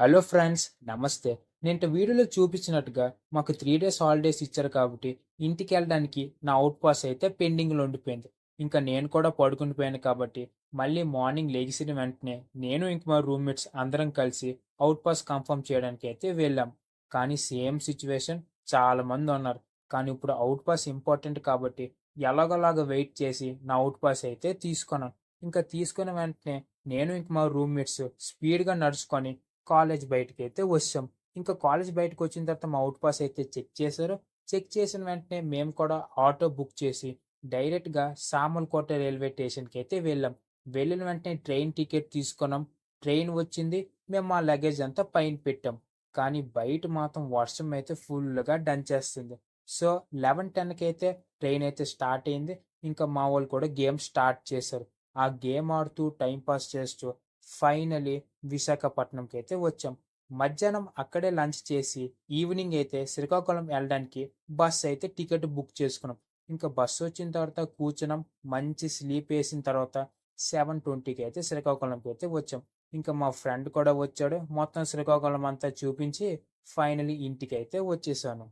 Hello friends, నమస్తే. నేను వీడియోలో చూపించినట్టుగా మాకు 3 డేస్ హాలిడేస్ ఇచ్చారు కాబట్టి ఇంటికెళ్ళడానికి నా ఔట్ పాస్ అయితే పెండింగ్‌లో ఉండిపోయింది. ఇంకా నేను కూడా పడుకుని పోయాను కాబట్టి మళ్ళీ మార్నింగ్ లెగిసిన వెంటనే నేను ఇంక మా రూమ్‌మేట్స్ అందరం కలిసి ఔట్ పాస్ కన్ఫర్మ్ చేయడానికైతే వెళ్ళాం. కానీ సేమ్ సిట్యుయేషన్ చాలామందున్నారు. కానీ ఇప్పుడు ఔట్ పాస్ ఇంపార్టెంట్ కాబట్టి ఎలాగోలాగా వెయిట్ చేసి నా ఔట్ పాస్ అయితే తీసుకున్నాను. ఇంకా తీసుకున్న వెంటనే నేను ఇంక మా రూమ్‌మేట్స్ స్పీడ్‌గా నడుచుకొని కాలేజ్ బయటకైతే వచ్చాం. ఇంకా కాలేజ్ బయటకొచ్చిన తర్వాత మా ఔట్ పాస్ అయితే చెక్ చేశారు. చెక్ చేసిన వెంటనే మేము కూడా ఆటో బుక్ చేసి డైరెక్ట్‌గా సామర్లకోట రైల్వే స్టేషన్‌కైతే వెళ్ళాం. వెళ్ళిన వెంటనే ట్రైన్ టికెట్ తీసుకున్నాం. ట్రైన్ వచ్చింది. మేము మా లగేజ్ అంతా పైన పెట్టాం. కానీ బయట మాత్రం వర్షం అయితే ఫుల్‌గా దంచేస్తుంది. సో, 11:10కి అయితే ట్రైన్ అయితే స్టార్ట్ అయింది. ఇంకా మా వాళ్ళు కూడా గేమ్ స్టార్ట్ చేశారు. ఆ గేమ్ ఆడుతూ టైమ్ పాస్ చేస్తూ ఫైనల్లీ విశాఖపట్నంకైతే వచ్చాం. మధ్యాహ్నం అక్కడే లంచ్ చేసి, ఈవినింగ్ అయితే శ్రీకాకుళం ఎళ్ళడానికి బస్ అయితే టికెట్ బుక్ చేసుకున్నాం. ఇంకా బస్సొచ్చిన తర్వాత కూర్చున్నాం. మంచి స్లీప్ ఏసిన తర్వాత 7:20కి అయితే శ్రీకాకుళంకైతే వచ్చాం. ఇంకా మా ఫ్రెండ్ కూడా వచ్చాడు. మొత్తం శ్రీకాకుళం అంతా చూపించి ఫైనల్లీ ఇంటికైతే వచ్చేసాను.